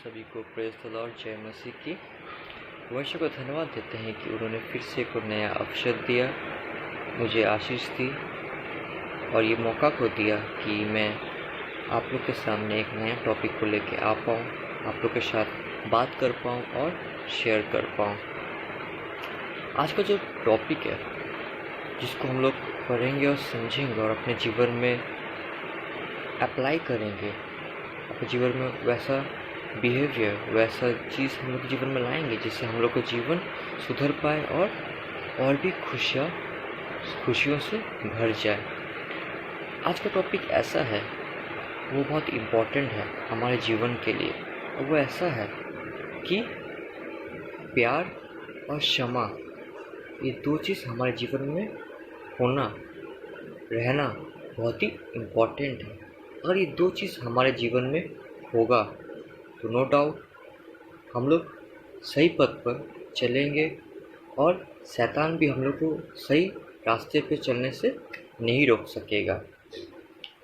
सभी को praise the Lord, जय मसीह की। परमेश्वर को धन्यवाद देते हैं कि उन्होंने फिर से एक और नया अवसर दिया, मुझे आशीष दी और ये मौका को दिया कि मैं आप लोग के सामने एक नया टॉपिक को लेके आ पाऊँ, आप लोग के साथ बात कर पाऊँ और शेयर कर पाऊँ। आज का जो टॉपिक है जिसको हम लोग पढ़ेंगे और समझेंगे और अपने जीवन में अप्लाई करेंगे, अपने जीवन में वैसा बिहेवियर, वैसा चीज़ हम लोग जीवन में लाएंगे जिससे हम लोग का जीवन सुधर पाए और भी खुशियों से भर जाए। आज का टॉपिक ऐसा है, वो बहुत इम्पोर्टेंट है हमारे जीवन के लिए, और वो ऐसा है कि प्यार और क्षमा, ये दो चीज़ हमारे जीवन में होना, रहना बहुत ही इम्पोर्टेंट है। अगर ये दो चीज़ हमारे जीवन में होगा तो नो डाउट हम लोग सही पथ पर चलेंगे और शैतान भी हम लोग को सही रास्ते पे चलने से नहीं रोक सकेगा।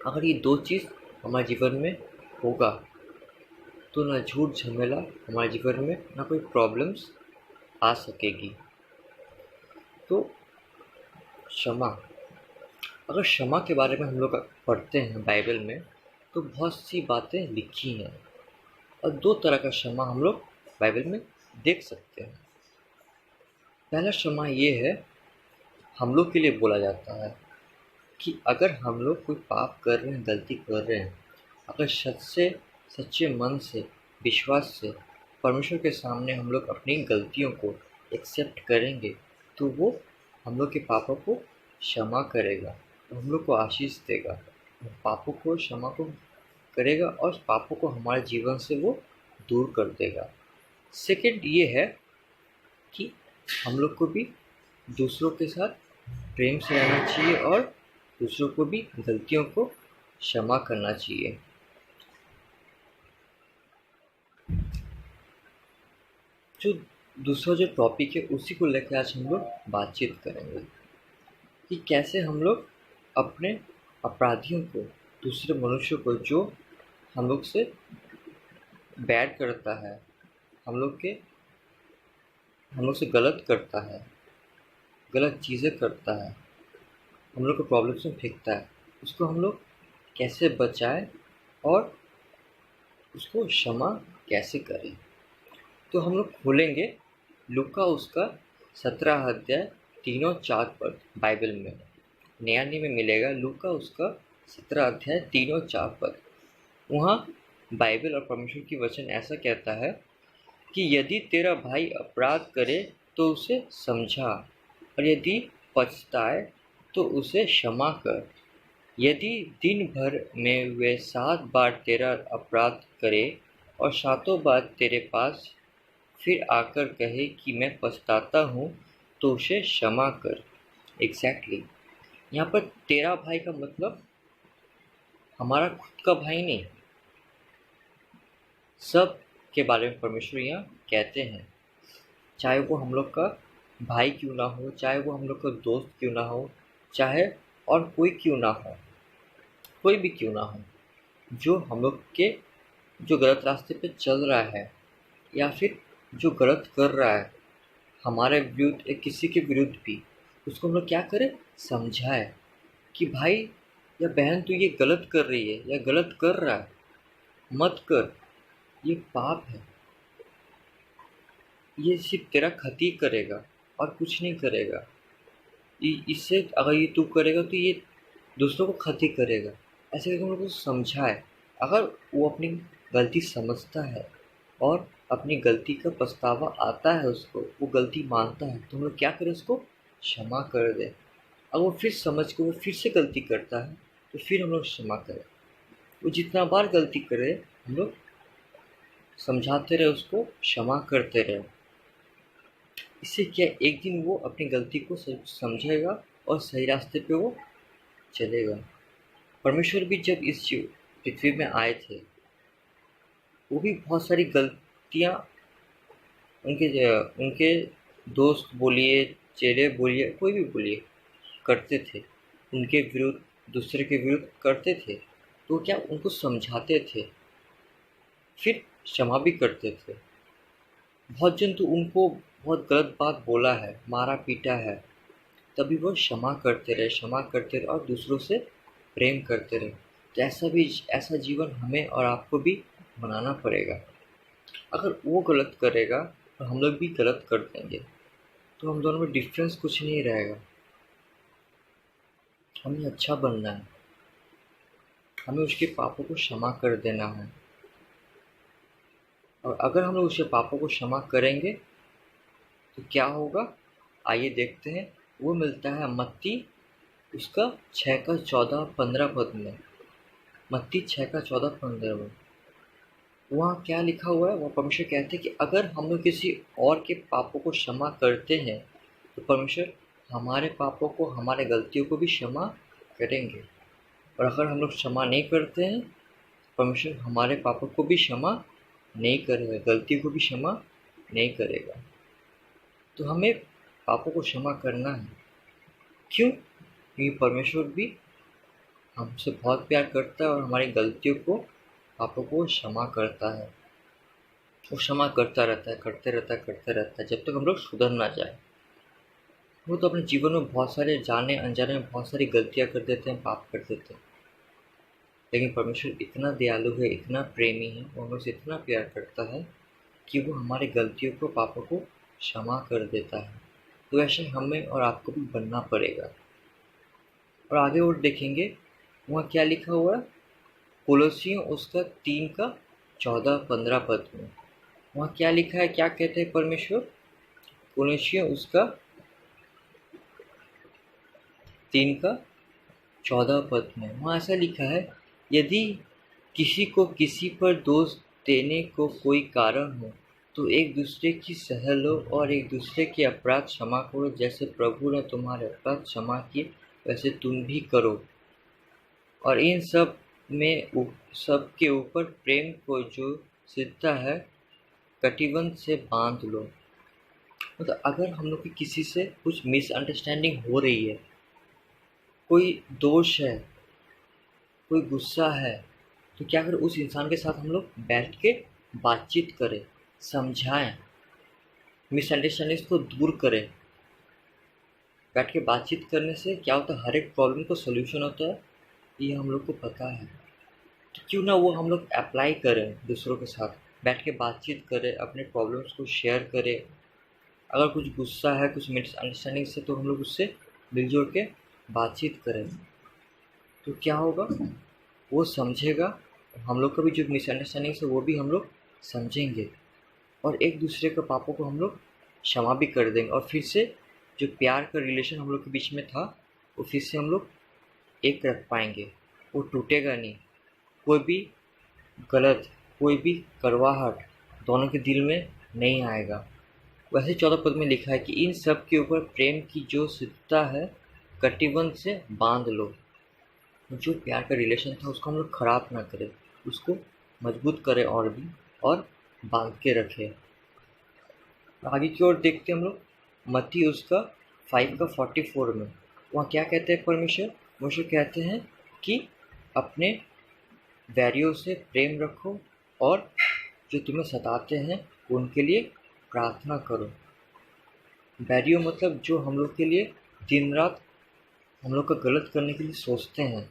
अगर ये दो चीज़ हमारे जीवन में होगा तो ना झूठ झमेला हमारे जीवन में, ना कोई प्रॉब्लम्स आ सकेगी। तो क्षमा, अगर क्षमा के बारे में हम लोग पढ़ते हैं बाइबल में तो बहुत सी बातें लिखी हैं और दो तरह का क्षमा हम लोग बाइबल में देख सकते हैं। पहला क्षमा ये है, हम लोग के लिए बोला जाता है कि अगर हम लोग कोई पाप कर रहे हैं, गलती कर रहे हैं, अगर सच्चे मन से, विश्वास से परमेश्वर के सामने हम लोग अपनी गलतियों को एक्सेप्ट करेंगे तो वो हम लोग के पापों को क्षमा करेगा, हम लोग को आशीष देगा, पापों को क्षमा को करेगा और पापों को हमारे जीवन से वो दूर कर देगा। सेकंड ये है कि हम लोग को भी दूसरों के साथ प्रेम से रहना चाहिए और दूसरों को भी गलतियों को क्षमा करना चाहिए। जो दूसरा जो टॉपिक है उसी को लेकर आज हम लोग बातचीत करेंगे कि कैसे हम लोग अपने अपराधियों को, दूसरे मनुष्य को जो हम लोग से बैड करता है, हम लोग से गलत करता है, गलत चीज़ें करता है, हम लोग को प्रॉब्लम्स में फेंकता है, उसको हम लोग कैसे बचाएं और उसको क्षमा कैसे करें। तो हम लोग खोलेंगे लूका उसका 17 अध्याय 3 और 4 पद बाइबल में, नया नियम में मिलेगा। लूका उसका 17 अध्याय 3 और 4 पद, वहाँ बाइबल और परमेश्वर की वचन ऐसा कहता है कि यदि तेरा भाई अपराध करे तो उसे समझा, और यदि पछताए तो उसे क्षमा कर। यदि दिन भर में वे 7 बार तेरा अपराध करे और 7 बार तेरे पास फिर आकर कहे कि मैं पछताता हूँ, तो उसे क्षमा कर। एग्जैक्टली, यहाँ पर तेरा भाई का मतलब हमारा खुद का भाई नहीं, सब के बारे में परमेश्वर यहाँ कहते हैं। चाहे वो हम लोग का भाई क्यों ना हो, चाहे वो हम लोग का दोस्त क्यों ना हो, चाहे और कोई क्यों ना हो, कोई भी क्यों ना हो, जो हम लोग के जो गलत रास्ते पे चल रहा है या फिर जो गलत कर रहा है हमारे विरुद्ध या किसी के विरुद्ध भी, उसको हम लोग क्या करें, समझाए कि भाई या बहन तू ये गलत कर रही है या गलत कर रहा है, मत कर, ये पाप है, ये सिर्फ तेरा क्षति करेगा और कुछ नहीं करेगा। इससे अगर ये तू करेगा तो ये दूसरों को क्षति करेगा। ऐसे करके हम लोग को समझाए। अगर वो अपनी गलती समझता है और अपनी गलती का पछतावा आता है, उसको वो गलती मानता है, तो हम लोग क्या करें, उसको क्षमा कर दें। अगर वो फिर समझ के वो फिर से गलती करता है तो फिर हम लोग क्षमा करें। वो जितना बार गलती करे हम लोग समझाते रहे, उसको क्षमा करते रहे। इससे क्या, एक दिन वो अपनी गलती को समझेगा और सही रास्ते पे वो चलेगा। परमेश्वर भी जब इस पृथ्वी में आए थे, वो भी बहुत सारी गलतियाँ उनके दोस्त बोलिए, चेले बोलिए, कोई भी बोलिए, करते थे, उनके विरुद्ध, दूसरे के विरुद्ध करते थे। तो क्या उनको समझाते थे, फिर क्षमा भी करते थे। बहुत जन तो उनको बहुत गलत बात बोला है, मारा पीटा है, तभी वो क्षमा करते रहे और दूसरों से प्रेम करते रहे। तो ऐसा जीवन हमें और आपको भी बनाना पड़ेगा। अगर वो गलत करेगा और हम लोग भी गलत कर देंगे तो हम दोनों में डिफरेंस कुछ नहीं रहेगा। हमें अच्छा बनना है, हमें उसके पापों को क्षमा कर देना है। और अगर हम लोग उसके पापों को क्षमा करेंगे तो क्या होगा, आइए देखते हैं। वो मिलता है मत्ती उसका 6 का 14-15 पद में। मत्ती 6 का 14-15 में वहाँ क्या लिखा हुआ है, वो परमेश्वर कहते हैं कि अगर हम लोग किसी और के पापों को क्षमा करते हैं तो परमेश्वर हमारे पापों को, हमारे गलतियों को भी क्षमा करेंगे। और अगर हम लोग क्षमा नहीं करते हैं, परमेश्वर हमारे पापों को भी क्षमा नहीं करेगा, गलती को भी क्षमा नहीं करेगा। तो हमें पापों को क्षमा करना है। क्यों? क्योंकि परमेश्वर भी हमसे बहुत प्यार करता है और हमारी गलतियों को, पापों को क्षमा करता है। वो क्षमा करता रहता है, करते रहता है जब तक हम लोग सुधर ना जाए। वो तो अपने जीवन में बहुत सारे जाने अनजाने में बहुत सारी गलतियाँ कर देते हैं, पाप कर देते हैं, लेकिन परमेश्वर इतना दयालु है, इतना प्रेमी है, वो हमें इतना प्यार करता है कि वो हमारी गलतियों को, पापों को क्षमा कर देता है। तो ऐसे हमें और आपको भी बनना पड़ेगा। और आगे और देखेंगे वहाँ क्या लिखा हुआ है, कोलोसियों उसका 3 का 14-15 पद में वहाँ क्या लिखा है, क्या कहते हैं परमेश्वर। कोलोसियों उसका 3 का 14 पद में वहाँ ऐसा लिखा है, यदि किसी को किसी पर दोष देने को कोई कारण हो तो एक दूसरे की सह लो और एक दूसरे के अपराध क्षमा करो, जैसे प्रभु ने तुम्हारे अपराध क्षमा किए वैसे तुम भी करो। और इन सब में सबके ऊपर प्रेम को जो सिद्धता है कटिबंध से बांध लो। मतलब अगर हम लोग की किसी से कुछ मिसअंडरस्टैंडिंग हो रही है, कोई दोष है, कोई गुस्सा है, तो क्या करें, उस इंसान के साथ हम लोग बैठ के बातचीत करें, समझाएं, मिसअंडरस्टैंडिंग्स को दूर करें। बैठ के बातचीत करने से क्या होता है, हर एक प्रॉब्लम को सोल्यूशन होता है, ये हम लोग को पता है। तो क्यों ना वो हम लोग अप्लाई करें, दूसरों के साथ बैठ के बातचीत करें, अपने प्रॉब्लम्स को शेयर करें। अगर कुछ गुस्सा है, कुछ मिसअंडरस्टैंडिंग से, तो हम लोग उससे मिलजुल के बातचीत करें। तो क्या होगा, वो समझेगा, हम लोग का भी जो मिसअंडरस्टैंडिंग है वो भी हम लोग समझेंगे और एक दूसरे के पापों को हम लोग क्षमा भी कर देंगे। और फिर से जो प्यार का रिलेशन हम लोग के बीच में था वो फिर से हम लोग एक रख पाएंगे, वो टूटेगा नहीं। कोई भी गलत, कोई भी कड़वाहट दोनों के दिल में नहीं आएगा। वैसे 14 पद में लिखा है कि इन सब के ऊपर प्रेम की जो सिद्धता है कटिबंध से बांध लो। जो प्यार का रिलेशन था उसको हम लोग ख़राब ना करें, उसको मजबूत करें और भी, और बांध के रखें। आगे की ओर देखते हम लोग, मत्ती उसका 5 का 44 में वहाँ क्या कहते हैं परमेश्वर कहते हैं कि अपने बैरियों से प्रेम रखो और जो तुम्हें सताते हैं उनके लिए प्रार्थना करो। बैरियों मतलब जो हम लोग के लिए दिन रात हम लोग का गलत करने के लिए सोचते हैं,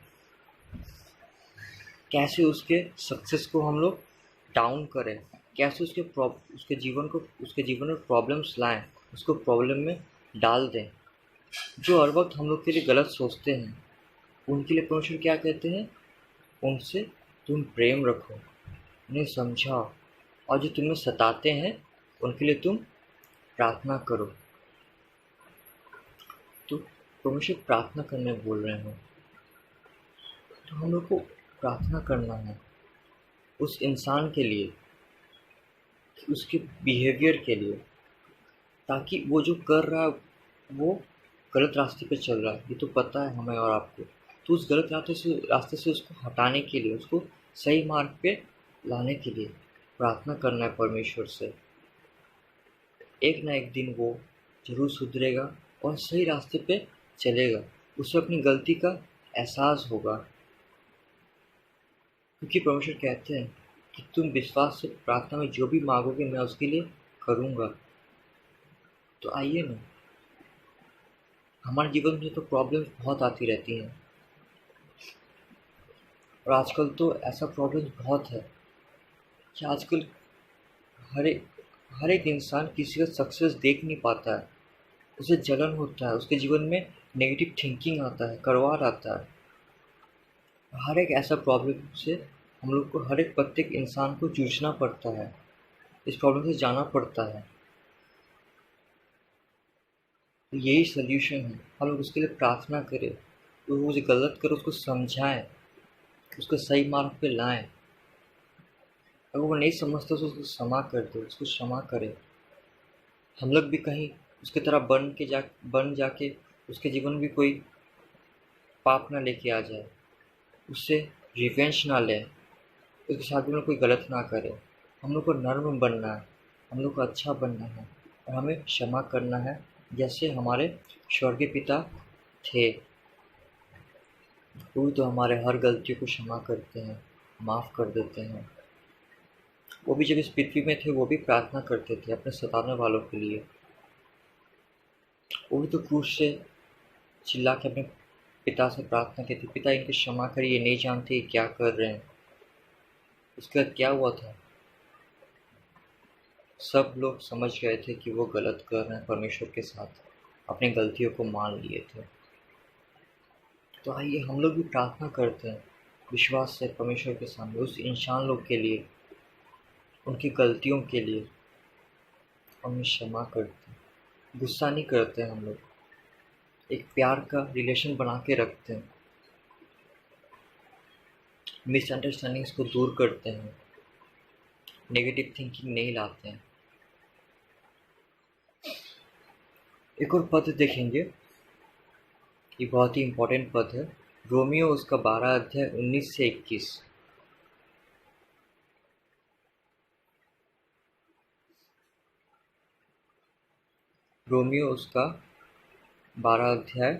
कैसे उसके सक्सेस को हम लोग डाउन करें, कैसे उसके जीवन में प्रॉब्लम्स लाएं, उसको प्रॉब्लम में डाल दें। जो हर वक्त हम लोग के लिए गलत सोचते हैं उनके लिए परमेश्वर क्या कहते हैं, उनसे तुम प्रेम रखो, उन्हें समझाओ, और जो तुम्हें सताते हैं उनके लिए तुम प्रार्थना करो। तो परमेश्वर प्रार्थना करने बोल रहे हैं, तो हम लोग को प्रार्थना करना है उस इंसान के लिए, उसके बिहेवियर के लिए, ताकि वो जो कर रहा है वो गलत रास्ते पे चल रहा है, ये तो पता है हमें और आपको। तो उस गलत रास्ते से उसको हटाने के लिए, उसको सही मार्ग पे लाने के लिए प्रार्थना करना है परमेश्वर से। एक ना एक दिन वो जरूर सुधरेगा और सही रास्ते पे चलेगा, उसे अपनी गलती का एहसास होगा। क्योंकि परमेश्वर कहते हैं कि तुम विश्वास से प्रार्थना में जो भी मांगोगे मैं उसके लिए करूँगा। तो आइए ना, हमारे जीवन में तो प्रॉब्लम्स बहुत आती रहती हैं, और आजकल तो ऐसा प्रॉब्लम्स बहुत है कि आजकल हर एक इंसान किसी का सक्सेस देख नहीं पाता है। उसे जलन होता है, उसके जीवन में नेगेटिव थिंकिंग आता है, कड़वाहट आता है। हर एक ऐसा प्रॉब्लम से हम लोग को, हर एक प्रत्येक इंसान को जूझना पड़ता है, इस प्रॉब्लम से जाना पड़ता है। तो यही सल्यूशन है, हम लोग उसके लिए प्रार्थना करें, तो वो जो गलत करे उसको समझाएं, उसको सही मार्ग पे लाएं। अगर वो नहीं समझता तो उसको क्षमा कर दे, उसको क्षमा करें। हम लोग भी कहीं उसकी तरह बन जाके उसके जीवन में भी कोई पाप ना लेके आ जाए, उससे रिवेंज ना ले, उसके साथ में कोई गलत ना करे। हम लोग को नर्म बनना है, हम लोग को अच्छा बनना है, और हमें क्षमा करना है, जैसे हमारे स्वर्गीय पिता थे, वो तो हमारे हर गलतियों को क्षमा करते हैं, माफ़ कर देते हैं। वो भी जब इस पृथ्वी में थे वो भी प्रार्थना करते थे अपने सताने वालों के लिए। वो भी तो क्रूस से चिल्ला के अपने पिता से प्रार्थना की थी, पिता इनकी क्षमा करिए, नहीं जानते क्या कर रहे हैं। उसके बाद क्या हुआ था? सब लोग समझ गए थे कि वो गलत कर रहे हैं परमेश्वर के साथ, अपनी गलतियों को मान लिए थे। तो आइए हम लोग भी प्रार्थना करते हैं विश्वास से परमेश्वर के सामने, उस इंसान लोग के लिए, उनकी गलतियों के लिए हम क्षमा करते हैं, गुस्सा नहीं करते हैं। हम लोग एक प्यार का रिलेशन बना के रखते हैं, मिसअंडरस्टैंडिंग्स को दूर करते हैं, नेगेटिव थिंकिंग नहीं लाते हैं। एक और पद देखेंगे, ये बहुत ही इम्पोर्टेंट पद है, रोमियो उसका 12 अध्याय 19 से 21। रोमियो उसका 12 अध्याय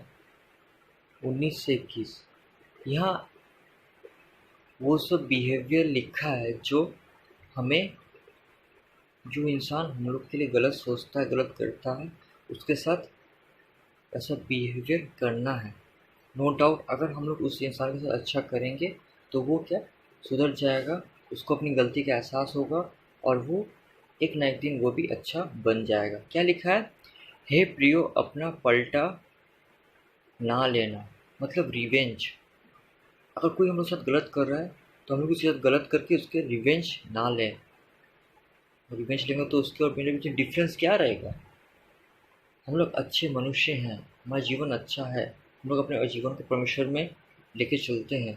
19 से 21। यहाँ वो सब बिहेवियर लिखा है जो इंसान हम लोग के लिए गलत सोचता है, गलत करता है, उसके साथ ऐसा बिहेवियर करना है। नो डाउट अगर हम लोग उस इंसान के साथ अच्छा करेंगे तो वो क्या सुधर जाएगा, उसको अपनी गलती का एहसास होगा, और वो एक ना एक दिन वो भी अच्छा बन जाएगा। क्या लिखा है? हे प्रियो, अपना पलटा ना लेना, मतलब रिवेंज। अगर कोई हम लोग साथ गलत कर रहा है तो हम लोग उसके साथ गलत करके उसके रिवेंज ना लें। रिवेंज लेंगे तो उसके और मेरे बीच डिफरेंस क्या रहेगा? हम लोग अच्छे मनुष्य हैं, हमारा जीवन अच्छा है, हम लोग अपने जीवन को परमेश्वर में लेके चलते हैं।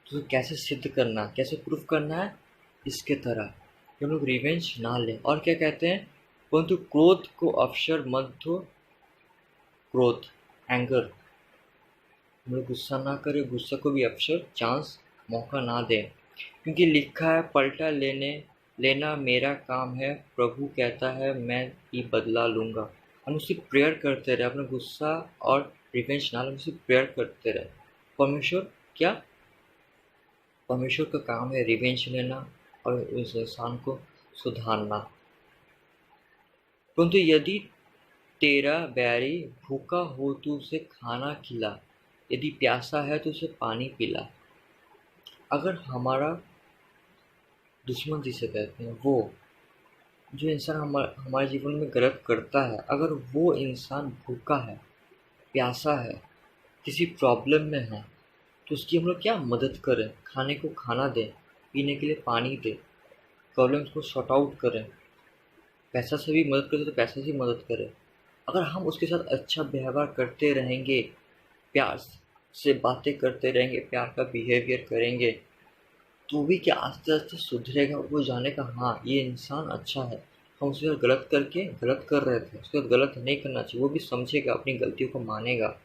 तो कैसे सिद्ध करना, कैसे प्रूफ करना है? इसके तरह कि हम लोग रिवेंज ना लें। और क्या कहते हैं? परंतु क्रोध को अवसर मत दो, क्रोध, एंगर, हम लोग गुस्सा ना करें, गुस्सा को भी अवसर, चांस, मौका ना दें, क्योंकि लिखा है पलटा लेना मेरा काम है, प्रभु कहता है मैं ही बदला लूँगा। हम उससे प्रेयर करते रहे, अपना गुस्सा और रिवेंज ना, हम उससे प्रेयर करते रहे। परमेश्वर का काम है रिवेंज लेना और उस इंसान को सुधारना। परंतु यदि तेरा बैरी भूखा हो तो उसे खाना खिला, यदि प्यासा है तो उसे पानी पिला। अगर हमारा दुश्मन जिसे कहते हैं, वो जो इंसान हमारे जीवन में गलत करता है, अगर वो इंसान भूखा है, प्यासा है, किसी प्रॉब्लम में है, तो उसकी हम लोग क्या मदद करें? खाने को खाना दें, पीने के लिए पानी दें, प्रॉब्लम्स को सॉर्ट आउट करें। पैसा से भी मदद करें तो पैसे से मदद करें। अगर हम उसके साथ अच्छा व्यवहार करते रहेंगे, प्यार से बातें करते रहेंगे, प्यार का बिहेवियर करेंगे, तो भी क्या आस्ते आस्ते सुधरेगा। वो जानेगा हाँ ये इंसान अच्छा है, हम उसके साथ गलत कर रहे थे, उसके साथ गलत नहीं करना चाहिए। वो भी समझेगा, अपनी गलतियों को मानेगा,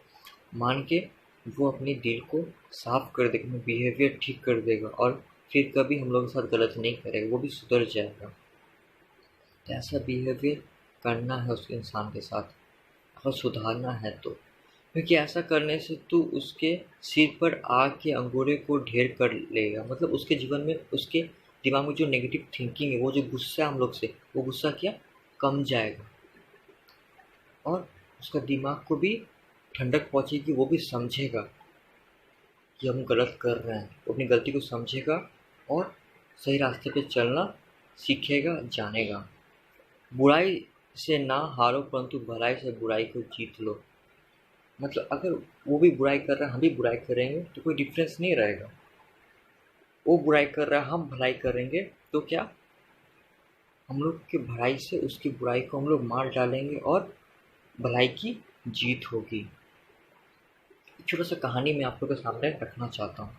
मान के वो अपने दिल को साफ कर देगा, अपना बिहेवियर ठीक कर देगा, और फिर कभी हम लोगों के साथ गलत नहीं करेगा, वो भी सुधर जाएगा। तो ऐसा बिहेवियर करना है उस इंसान के साथ, अगर सुधारना है तो, क्योंकि ऐसा करने से तू उसके सिर पर आग के अंगूरे को ढेर कर लेगा। मतलब उसके जीवन में उसके दिमाग में जो नेगेटिव थिंकिंग है, वो जो गुस्सा है हम लोग से, वो गुस्सा क्या कम जाएगा और उसका दिमाग को भी ठंडक पहुंचेगी। वो भी समझेगा कि हम गलत कर रहे हैं, वो अपनी गलती को समझेगा और सही रास्ते पे चलना सीखेगा, जानेगा। बुराई से ना हारो, परंतु भलाई से बुराई को जीत लो। मतलब अगर वो भी बुराई कर रहा है, हम भी बुराई करेंगे तो कोई डिफरेंस नहीं रहेगा। वो बुराई कर रहा है, हम भलाई करेंगे तो क्या हम लोग की भलाई से उसकी बुराई को हम लोग मार डालेंगे और भलाई की जीत होगी। एक छोटा सा कहानी मैं आप लोगों के सामने रखना चाहता हूँ।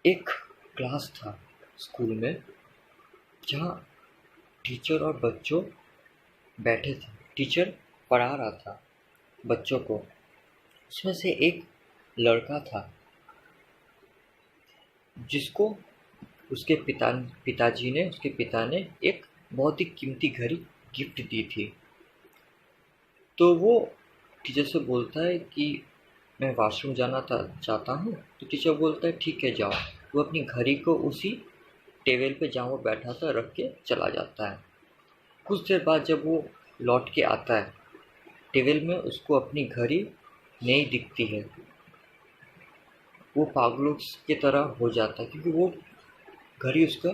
एक क्लास था स्कूल में जहाँ टीचर और बच्चों बैठे थे। टीचर पढ़ा रहा था बच्चों को। उसमें से एक लड़का था जिसको उसके पिता ने एक बहुत ही कीमती घड़ी गिफ्ट दी थी। तो वो टीचर से बोलता है कि मैं वॉशरूम जाना चाहता हूँ। तो टीचर बोलता है ठीक है जाओ। वो अपनी घड़ी को उसी टेबल पे जहाँ वो बैठा था रख के चला जाता है। कुछ देर बाद जब वो लौट के आता है, टेबल में उसको अपनी घड़ी नहीं दिखती है। वो पागलों की तरह हो जाता है क्योंकि वो घड़ी उसका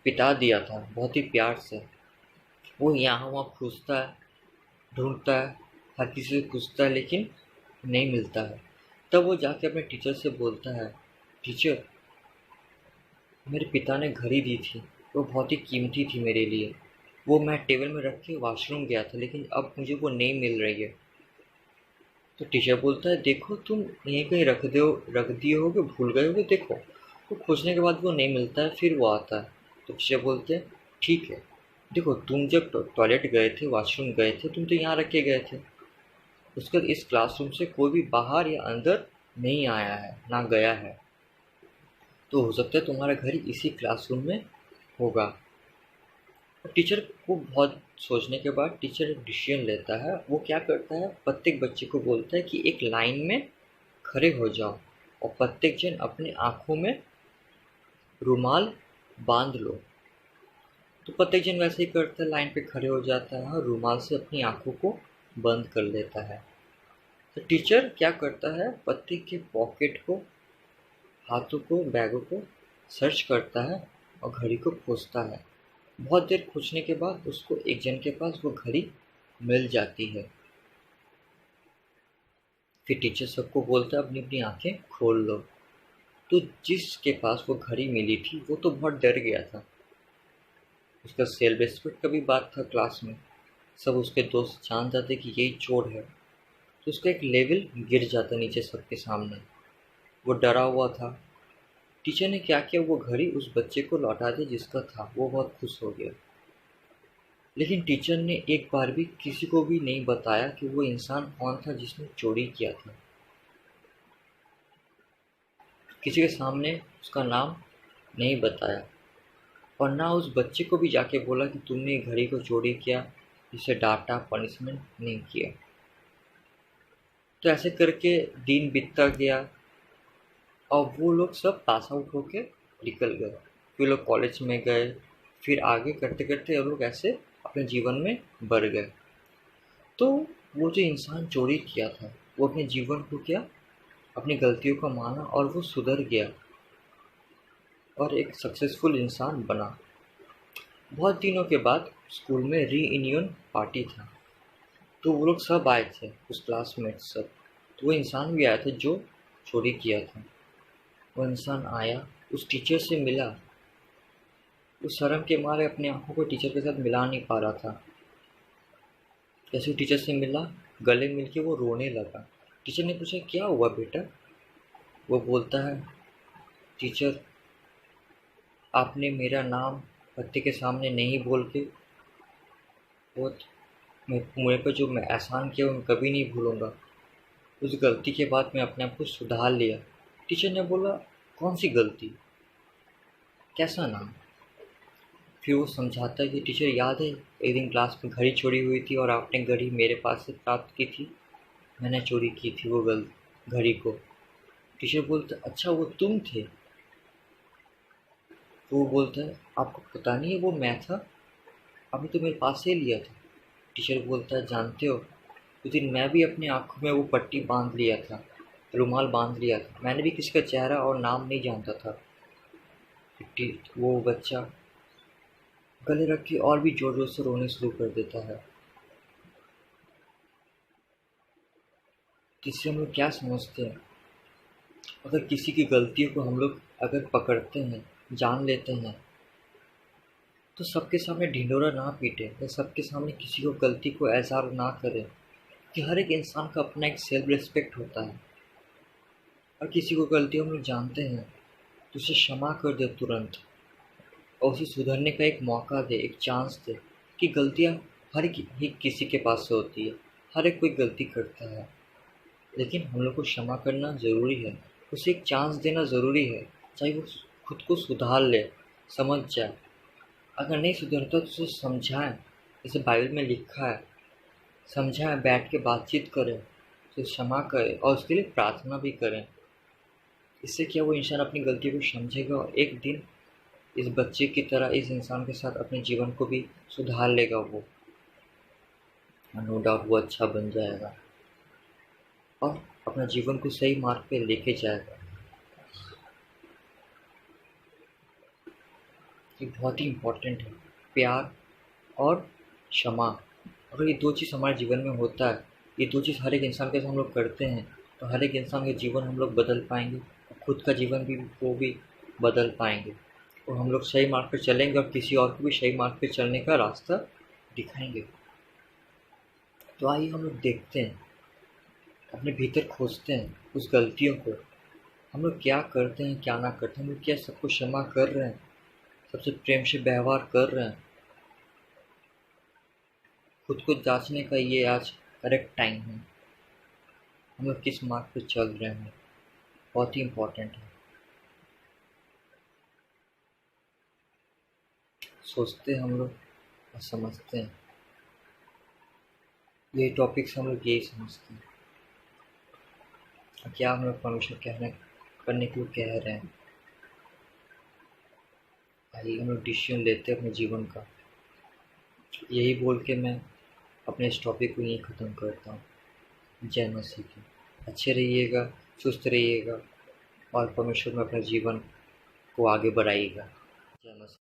पिता दिया था बहुत ही प्यार से। वो यहाँ वहाँ खोजता है, ढूंढता है, हर किसी से पूछता है लेकिन नहीं मिलता है। तब वो जाके अपने टीचर से बोलता है, टीचर मेरे पिता ने घड़ी दी थी, वो बहुत ही कीमती थी मेरे लिए। वो मैं टेबल में रख के वॉशरूम गया था लेकिन अब मुझे वो नहीं मिल रही है। तो टीचर बोलता है देखो तुम यहीं कहीं रख दिए होगे, भूल गए होगे, देखो। तो खोजने के बाद वो नहीं मिलता है, फिर वो आता है। तो टीचर बोलते हैं ठीक है, देखो तुम जब टॉयलेट गए थे, वॉशरूम गए थे, तुम तो यहाँ रख के गए थे। उसके बाद इस क्लासरूम से कोई भी बाहर या अंदर नहीं आया है, ना गया है। तो हो सकता है तुम्हारा घर इसी क्लासरूम में होगा। टीचर को बहुत सोचने के बाद टीचर एक डिसीजन लेता है। वो क्या करता है, प्रत्येक बच्चे को बोलता है कि एक लाइन में खड़े हो जाओ और प्रत्येक जन अपने आँखों में रुमाल बांध लो। तो प्रत्येक जन वैसे ही करता है, लाइन पे खड़े हो जाता है और रुमाल से अपनी आँखों को बंद कर लेता है। तो टीचर क्या करता है, प्रत्येक के पॉकेट को, हाथों को, बैगों को सर्च करता है और घड़ी को खोजता है। बहुत देर खोजने के बाद उसको एक जन के पास वो घड़ी मिल जाती है। फिर टीचर सबको बोलता है अपनी अपनी आंखें खोल लो। तो जिसके पास वो घड़ी मिली थी वो तो बहुत डर गया था। उसका सेल्फ रिस्पेक्ट का भी बात था क्लास में। सब उसके दोस्त जान जाते कि यही चोर है। तो उसका एक लेवल गिर जाता नीचे सबके सामने। वो डरा हुआ था। टीचर ने क्या किया, वो घड़ी उस बच्चे को लौटा दी जिसका था। वो बहुत खुश हो गया। लेकिन टीचर ने एक बार भी किसी को भी नहीं बताया कि वो इंसान कौन था जिसने चोरी किया था। किसी के सामने उसका नाम नहीं बताया और ना उस बच्चे को भी जाके बोला कि तुमने घड़ी को चोरी किया, इसे डांटा, पनिशमेंट नहीं किया। तो ऐसे करके दिन बीतता गया और वो लोग सब पास आउट होके निकल गए। फिर लोग कॉलेज में गए, फिर आगे करते करते वो लोग ऐसे अपने जीवन में बढ़ गए। तो वो जो इंसान चोरी किया था वो अपने जीवन को क्या, अपनी गलतियों को माना और वो सुधर गया और एक सक्सेसफुल इंसान बना। बहुत दिनों के बाद स्कूल में रीयूनियन पार्टी था। तो वो लोग सब आए थे, उस क्लासमेट सब। तो वो इंसान भी आया था जो चोरी किया था। वो इंसान आया, उस टीचर से मिला। वो शर्म के मारे अपने आंखों को टीचर के साथ मिला नहीं पा रहा था। जैसे वो टीचर से मिला, गले मिल के वो रोने लगा। टीचर ने पूछा क्या हुआ बेटा। वो बोलता है टीचर आपने मेरा नाम बच्चे के सामने नहीं बोल के वो मुझे पर जो मैं एहसान किया वो मैं कभी नहीं भूलूंगा। उस गलती के बाद मैं अपने आप को सुधार लिया। टीचर ने बोला कौन सी गलती, कैसा नाम। फिर वो समझाता है कि टीचर याद है एक दिन क्लास में घड़ी चोरी हुई थी और आपने घड़ी मेरे पास से प्राप्त की थी, मैंने चोरी की थी वो घड़ी को। टीचर बोलते अच्छा वो तुम थे। तो वो बोलता है, आपको पता नहीं है वो मैं था, आपने तो मेरे पास से लिया था। टीचर बोलता है, जानते हो उस दिन मैं भी अपनी आँखों में वो पट्टी बांध लिया था, रुमाल बांध लिया था, मैंने भी किसी का चेहरा और नाम नहीं जानता था। वो बच्चा गले रख के और भी जोर जोर से रोने शुरू कर देता है। इससे हम लोग क्या समझते हैं, अगर किसी की गलतियों को हम लोग अगर पकड़ते हैं, जान लेते हैं, तो सबके सामने ढिंढोरा ना पीटे या सबके सामने किसी को गलती को एज़हार ना करें कि हर एक इंसान का अपना एक सेल्फ रिस्पेक्ट होता है। और किसी को गलती हम लोग जानते हैं तो उसे क्षमा कर दे तुरंत, और उसे सुधरने का एक मौका दे, एक चांस दे कि गलतियाँ हर ही किसी के पास से होती है, हर एक कोई गलती करता है, लेकिन हम लोग को क्षमा करना ज़रूरी है, उसे एक चांस देना ज़रूरी है, चाहे वो खुद को सुधार ले, समझ जाए। अगर नहीं सुधरता तो उसे समझाएं, जैसे बाइबल में लिखा है, समझाएं, बैठ के बातचीत करें, उसे क्षमा करें और उसके लिए प्रार्थना भी करें। इससे क्या वो इंसान अपनी गलती को समझेगा और एक दिन इस बच्चे की तरह इस इंसान के साथ अपने जीवन को भी सुधार लेगा वो, नो डाउट वो अच्छा बन जाएगा और अपना जीवन को सही मार्ग पे लेके जाएगा। ये बहुत ही इम्पोर्टेंट है, प्यार और क्षमा। अगर ये दो चीज़ हमारे जीवन में होता है, ये दो चीज़ हर एक इंसान के साथ हम लोग करते हैं, तो हर एक इंसान का जीवन हम लोग बदल पाएंगे, खुद का जीवन भी वो भी बदल पाएंगे, और हम लोग सही मार्ग पर चलेंगे और किसी और को भी सही मार्ग पर चलने का रास्ता दिखाएंगे। तो आइए हम लोग देखते हैं, अपने भीतर खोजते हैं उस गलतियों को, हम लोग क्या करते हैं क्या ना करते हैं, हम लोग क्या सबको क्षमा कर रहे हैं, सबसे प्रेम से व्यवहार कर रहे हैं। खुद को जांचने का ये आज करेक्ट टाइम है, हम लोग किस मार्ग पे चल रहे हैं, बहुत ही इम्पोर्टेंट है। सोचते हैं हम लोग और समझते हैं, यही टॉपिक से हम लोग यही समझते हैं और क्या हम लोग परमेश्वर कहने करने को कह रहे हैं। आइए हम लोग डिसीजन लेते हैं अपने जीवन का। यही बोल के मैं अपने इस टॉपिक को यहीं ख़त्म करता हूँ। जय मसीह की। अच्छे रहिएगा, सुस्त रहिएगा और परमेश्वर में अपने जीवन को आगे बढ़ाइएगा। जय मसीह।